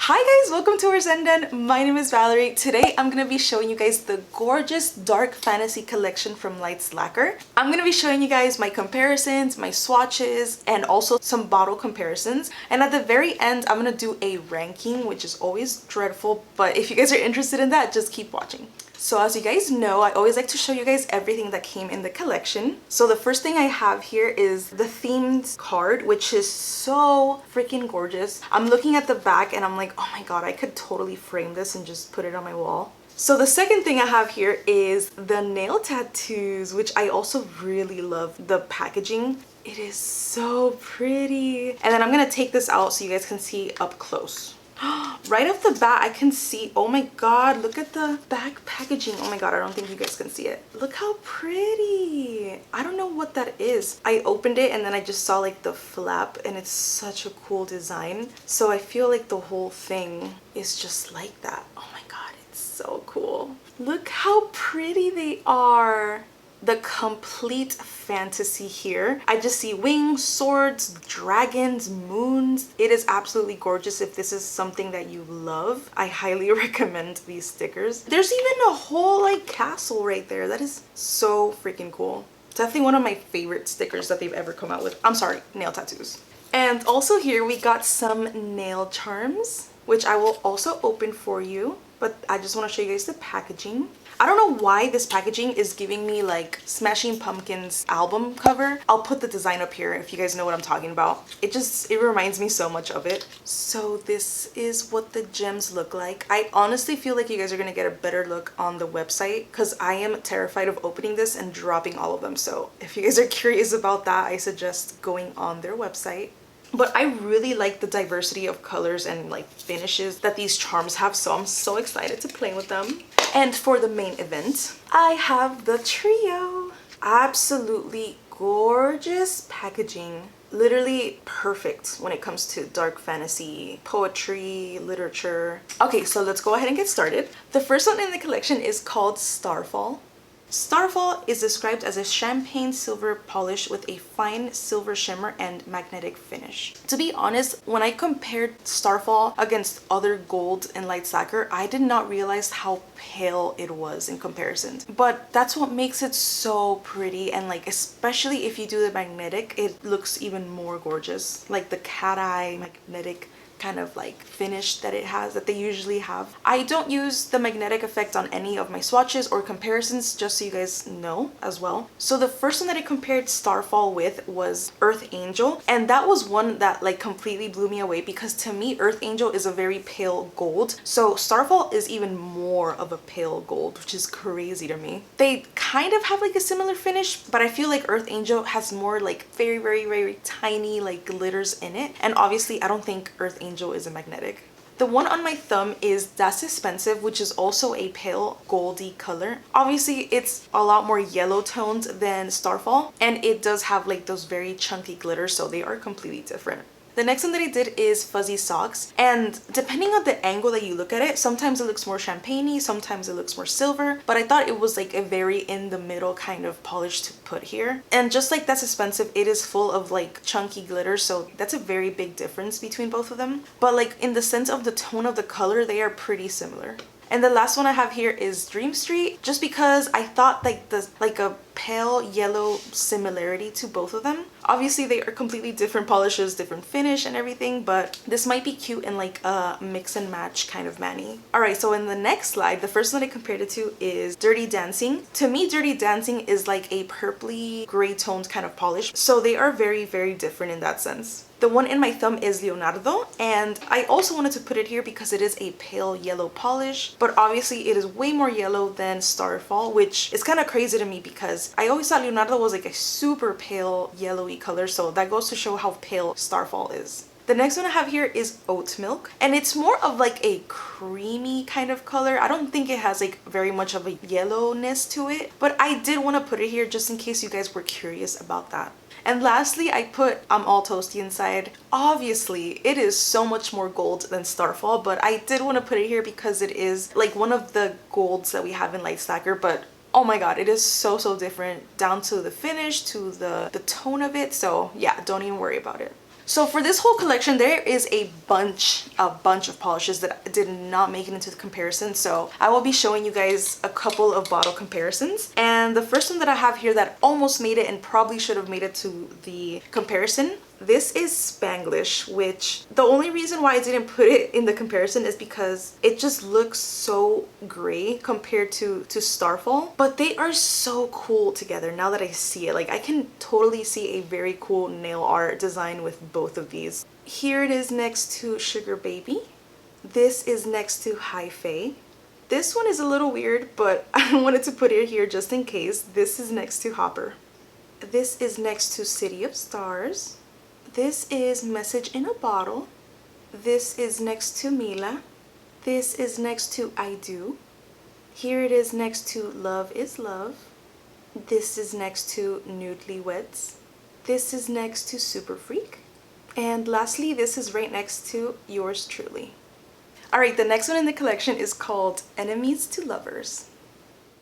Hi guys, welcome to our ValZenDen. My name is Valerie. Today I'm going to be showing you guys the gorgeous dark fantasy collection from Lacquer. I'm going to be showing you guys my comparisons, my swatches, and also some bottle comparisons. And at the very end, I'm going to do a ranking, which is always dreadful, but if you guys are interested in that, just keep watching. So as you guys know, I always like to show you guys everything that came in the collection. So the first thing I have here is the themed card, which is so freaking gorgeous. I'm looking at the back and I'm like, oh my god, I could totally frame this and just put it on my wall. So the second thing I have here is the nail tattoos, which I also really love the packaging. It is so pretty. And then I'm gonna take this out so you guys can see up close. Right off the bat, I can see, oh my god, look at the back packaging. Oh my god, I don't think you guys can see it. Look how pretty. I don't know what that is. I opened it and then I just saw like the flap and it's such a cool design. So I feel like the whole thing is just like that. Oh my god, it's so cool. Look how pretty they are. The complete fantasy here. I just see wings, swords, dragons, moons. It is absolutely gorgeous. If this is something that you love, I highly recommend these stickers. There's even a whole like castle right there. That is so freaking cool. Definitely one of my favorite stickers that they've ever come out with. I'm sorry, nail tattoos. And also here we got some nail charms, which I will also open for you, but I just want to show you guys the packaging. I don't know why this packaging is giving me like Smashing Pumpkins album cover. I'll put the design up here if you guys know what I'm talking about. It reminds me so much of it. So this is what the gems look like. I honestly feel like you guys are gonna get a better look on the website because I am terrified of opening this and dropping all of them. So if you guys are curious about that, I suggest going on their website. But I really like the diversity of colors and like finishes that these charms have, so I'm so excited to play with them. And for the main event, I have the trio. Absolutely gorgeous packaging. Literally perfect when it comes to dark fantasy, poetry, literature. Okay, so let's go ahead and get started. The first one in the collection is called Starfall. Starfall is described as a champagne silver polish with a fine silver shimmer and magnetic finish. To be honest, when I compared Starfall against other gold in Lacquer, I did not realize how pale it was in comparison. But that's what makes it so pretty, and like especially if you do the magnetic, it looks even more gorgeous. Like the cat eye magnetic kind of like finish that it has that they usually have. I don't use the magnetic effect on any of my swatches or comparisons, just so you guys know as well. So the first one that I compared Starfall with was Earth Angel, and that was one that like completely blew me away because to me Earth Angel is a very pale gold, so Starfall is even more of a pale gold, which is crazy to me. They kind of have like a similar finish, but I feel like Earth Angel has more like very tiny like glitters in it, and obviously I don't think Earth Angel is a magnetic. The one on my thumb is Das Expensive, which is also a pale goldy color. Obviously it's a lot more yellow toned than Starfall, and it does have like those very chunky glitters, so they are completely different. The next one that I did is Fuzzy Socks, and depending on the angle that you look at it, sometimes it looks more champagne-y, sometimes it looks more silver, but I thought it was like a very in the middle kind of polish to put here. And just like That's Expensive, it is full of like chunky glitter, so that's a very big difference between both of them. But like in the sense of the tone of the color, they are pretty similar. And the last one I have here is Dream Street, just because I thought like a pale yellow similarity to both of them. Obviously they are completely different polishes, different finish and everything, but this might be cute in like a mix and match kind of mani. Alright, so in the next slide, the first one I compared it to is Dirty Dancing. To me, Dirty Dancing is like a purpley gray toned kind of polish, so they are very different in that sense. The one in my thumb is Leonardo, and I also wanted to put it here because it is a pale yellow polish, but obviously it is way more yellow than Starfall, which is kind of crazy to me because I always thought Leonardo was like a super pale yellowy color, so that goes to show how pale Starfall is. The next one I have here is Oat Milk, and it's more of like a creamy kind of color. I don't think it has like very much of a yellowness to it, but I did want to put it here just in case you guys were curious about that. And lastly, I put I'm All Toasty Inside. Obviously, it is so much more gold than Starfall, but I did want to put it here because it is like one of the golds that we have in Lacquer, but oh my god, it is so different down to the finish, to the tone of it. So yeah, don't even worry about it. So for this whole collection, there is a bunch of polishes that did not make it into the comparison. So I will be showing you guys a couple of bottle comparisons. And the first one that I have here that almost made it and probably should have made it to the comparison, this is Spanglish, which the only reason why I didn't put it in the comparison is because it just looks so gray compared to Starfall. But they are so cool together now that I see it. Like, I can totally see a very cool nail art design with both of these. Here it is next to Sugar Baby. This is next to Hiii. This one is a little weird, but I wanted to put it here just in case. This is next to Hopper. This is next to City of Stars. This is Message in a Bottle. This is next to Mila. This is next to I Do. Here it is next to Love is Love. This is next to Nudely Weds. This is next to Super Freak. And lastly, this is right next to Yours Truly. Alright, the next one in the collection is called Enemies to Lovers.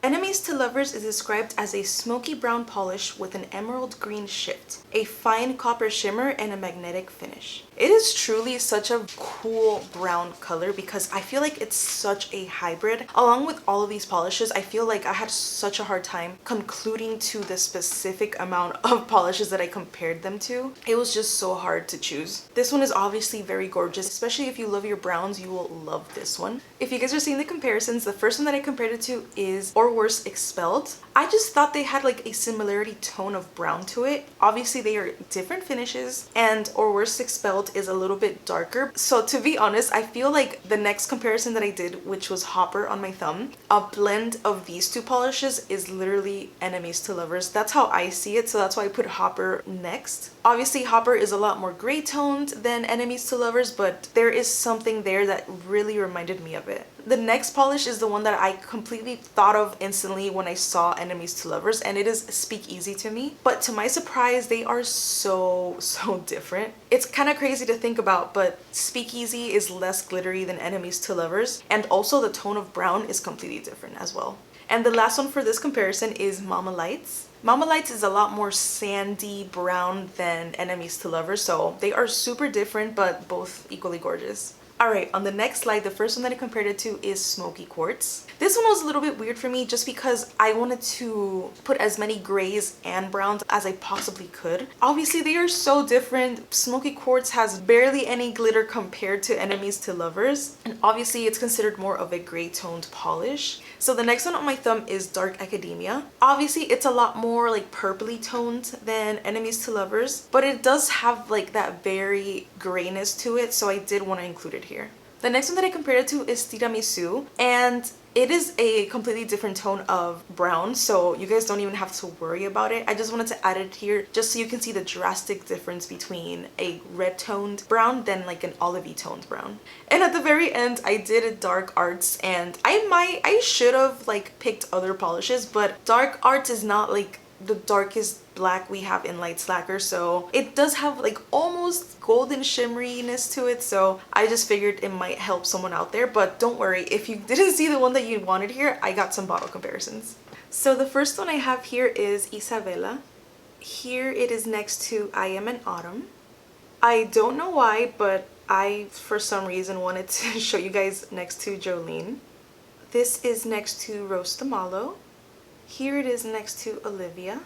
Enemies to Lovers is described as a smoky brown polish with an emerald green shift, a fine copper shimmer, and a magnetic finish. It is truly such a cool brown color because I feel like it's such a hybrid. Along with all of these polishes, I feel like I had such a hard time concluding to the specific amount of polishes that I compared them to. It was just so hard to choose. This one is obviously very gorgeous, especially if you love your browns, you will love this one. If you guys are seeing the comparisons, the first one that I compared it to is Or Worse Expelled. I just thought they had like a similarity tone of brown to it. Obviously they are different finishes, and Or Worse Expelled is a little bit darker. So to be honest, I feel like the next comparison that I did, which was Hopper on my thumb, a blend of these two polishes is literally Enemies to Lovers. That's how I see it, so that's why I put Hopper next. Obviously Hopper is a lot more gray toned than Enemies to Lovers, but there is something there that really reminded me of it. The next polish is the one that I completely thought of instantly when I saw Enemies to Lovers, and it is Speakeasy to me. But to my surprise, they are so different. It's kind of crazy to think about, but Speakeasy is less glittery than Enemies to Lovers, and also the tone of brown is completely different as well. And the last one for this comparison is Mama Lights. Mama Lights is a lot more sandy brown than Enemies to Lovers, so they are super different but both equally gorgeous. Alright, on the next slide, the first one that I compared it to is Smoky Quartz. This one was a little bit weird for me just because I wanted to put as many grays and browns as I possibly could. Obviously, they are so different. Smoky Quartz has barely any glitter compared to Enemies to Lovers, and obviously it's considered more of a gray toned polish. So the next one on my thumb is Dark Academia. Obviously, it's a lot more like purpley toned than Enemies to Lovers, but it does have like that very grayness to it, so I did want to include it here. The next one that I compared it to is Tiramisu, and it is a completely different tone of brown, so you guys don't even have to worry about it. I just wanted to add it here just so you can see the drastic difference between a red toned brown than like an olivey toned brown. And at the very end, I did a Dark Arts, and I should have like picked other polishes, but Dark Arts is not like the darkest black we have in Lights Lacquer, so it does have like almost golden shimmeriness to it, so I just figured it might help someone out there. But don't worry, if you didn't see the one that you wanted here, I got some bottle comparisons. So the first one I have here is Isabella. Here it is next to I Am an Autumn. I don't know why, but I for some reason wanted to show you guys next to Jolene. This is next to Rose the Mallow. Here it is next to Olivia.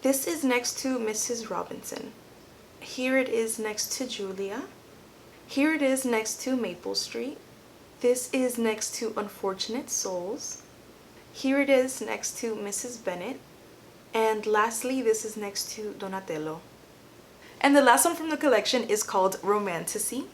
This is next to Mrs. Robinson. Here it is next to Julia. Here it is next to Maple Street. This is next to Unfortunate Souls. Here it is next to Mrs. Bennett. And lastly, this is next to Donatello. And the last one from the collection is called Romantasy.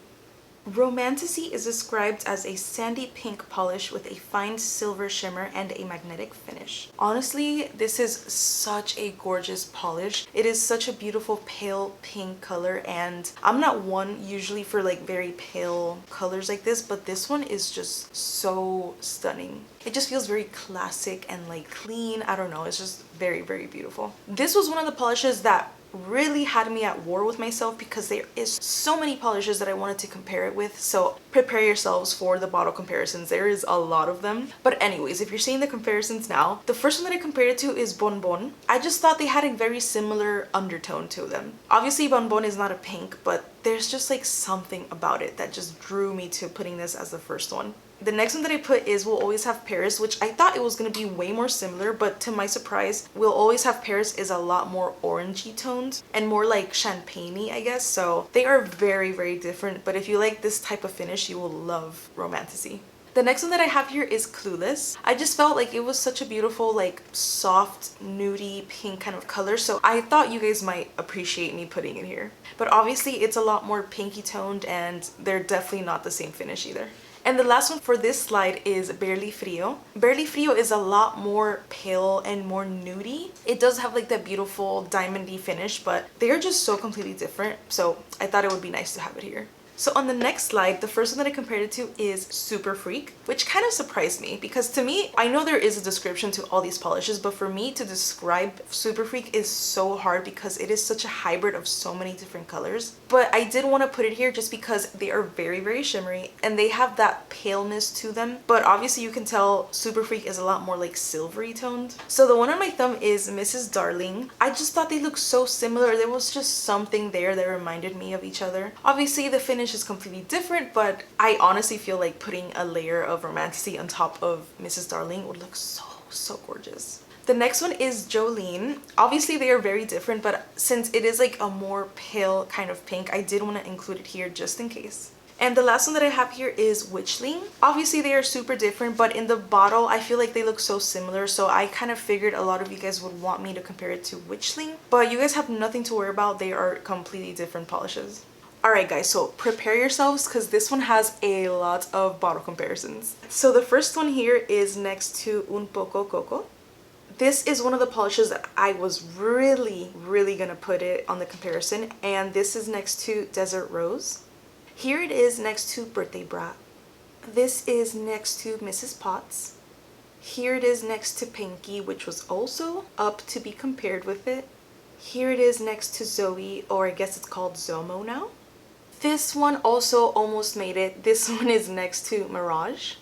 Romantasy is described as a sandy pink polish with a fine silver shimmer and a magnetic finish. Honestly, this is such a gorgeous polish. It is such a beautiful pale pink color, and I'm not one usually for like very pale colors like this, but this one is just so stunning. It just feels very classic and like clean. I don't know, it's just very beautiful. This was one of the polishes that really had me at war with myself because there is so many polishes that I wanted to compare it with. So prepare yourselves for the bottle comparisons. There is a lot of them. But anyways, if you're seeing the comparisons now, the first one that I compared it to is Bonbon. I just thought they had a very similar undertone to them. Obviously, Bonbon is not a pink, but there's just like something about it that just drew me to putting this as the first one. The next one that I put is We'll Always Have Paris, which I thought it was going to be way more similar, but to my surprise, We'll Always Have Paris is a lot more orangey toned and more like champagne-y, I guess. So they are very, very different, but if you like this type of finish, you will love Romantasy. The next one that I have here is Clueless. I just felt like it was such a beautiful, like soft, nudie pink kind of color, so I thought you guys might appreciate me putting it here. But obviously it's a lot more pinky toned and they're definitely not the same finish either. And the last one for this slide is Barely Frio. Barely Frio is a lot more pale and more nudie. It does have like that beautiful diamondy finish, but they are just so completely different. So I thought it would be nice to have it here. So on the next slide, the first one that I compared it to is Super Freak, which kind of surprised me because to me, I know there is a description to all these polishes, but for me to describe Super Freak is so hard because it is such a hybrid of so many different colors. But I did want to put it here just because they are very, very shimmery and they have that paleness to them. But obviously you can tell Super Freak is a lot more like silvery toned. So the one on my thumb is Mrs. Darling. I just thought they looked so similar. There was just something there that reminded me of each other. Obviously the finish is completely different, but I honestly feel like putting a layer of Romantasy on top of Mrs. Darling would look so gorgeous. The next one is Jolene. Obviously they are very different, but since it is like a more pale kind of pink, I did want to include it here just in case. And the last one that I have here is Witchling. Obviously they are super different, but in the bottle I feel like they look so similar, so I kind of figured a lot of you guys would want me to compare it to Witchling, but you guys have nothing to worry about. They are completely different polishes. Alright guys, so prepare yourselves because this one has a lot of bottle comparisons. So the first one here is next to Un Poco Coco. This is one of the polishes that I was really gonna put it on the comparison, and this is next to Desert Rose. Here it is next to Birthday Brat. This is next to Mrs. Potts. Here it is next to Pinky, which was also up to be compared with it. Here it is next to Zoe, or I guess it's called Zomo now. This one also almost made it. This one is next to Mirage.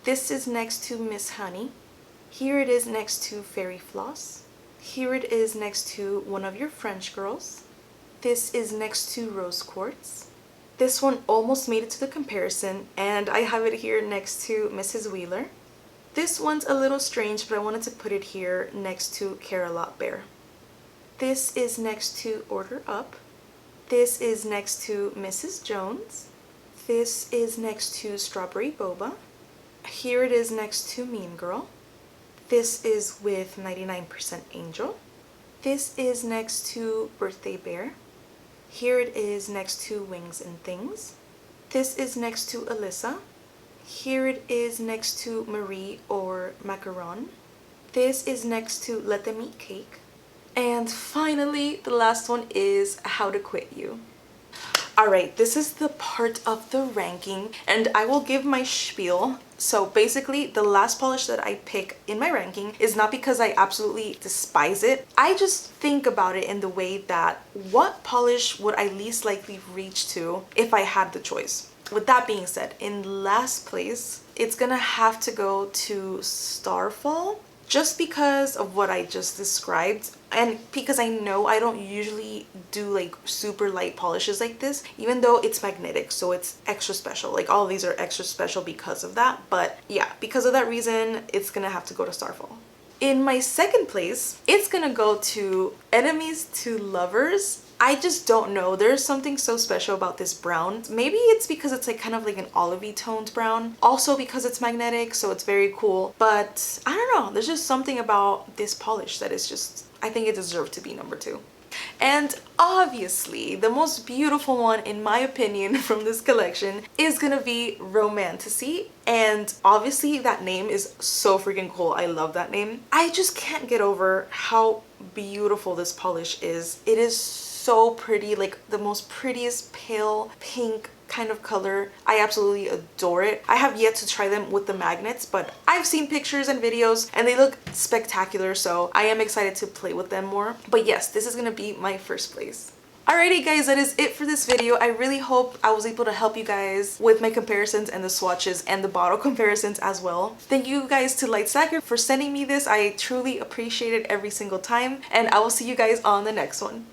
This is next to Miss Honey. Here it is next to Fairy Floss. Here it is next to one of your French girls. This is next to Rose Quartz. This one almost made it to the comparison, and I have it here next to Mrs. Wheeler. This one's a little strange, but I wanted to put it here next to Carolot Bear. This is next to Order Up. This is next to Mrs. Jones. This is next to Strawberry Boba. Here it is next to Mean Girl. This is with 99% Angel. This is next to Birthday Bear. Here it is next to Wings and Things. This is next to Alyssa. Here it is next to Marie or Macaron. This is next to Let Them Eat Cake. And finally, the last one is How to Quit You. Alright, this is the part of the ranking, and I will give my spiel. So basically, the last polish that I pick in my ranking is not because I absolutely despise it. I just think about it in the way that what polish would I least likely reach to if I had the choice. With that being said, in last place, it's gonna have to go to Starfall. Just because of what I just described, and because I know I don't usually do like super light polishes like this, even though it's magnetic, so it's extra special. Like all of these are extra special because of that, but yeah, because of that reason, it's gonna have to go to Starfall. In my second place, it's gonna go to Enemies to Lovers. I just don't know. There's something so special about this brown. Maybe it's because it's like kind of like an olivey toned brown. Also because it's magnetic, so it's very cool. But I don't know. There's just something about this polish that is just, I think it deserved to be number 2. And obviously, the most beautiful one, in my opinion, from this collection is gonna be Romantasy. And obviously, that name is so freaking cool. I love that name. I just can't get over how beautiful this polish is. It is so pretty, like the most prettiest pale pink kind of color. I absolutely adore it. I have yet to try them with the magnets, but I've seen pictures and videos and they look spectacular, so I am excited to play with them more. But yes, this is gonna be my first place. Alrighty guys, that is it for this video. I really hope I was able to help you guys with my comparisons and the swatches and the bottle comparisons as well. Thank you guys to Lacquer for sending me this. I truly appreciate it every single time, and I will see you guys on the next one.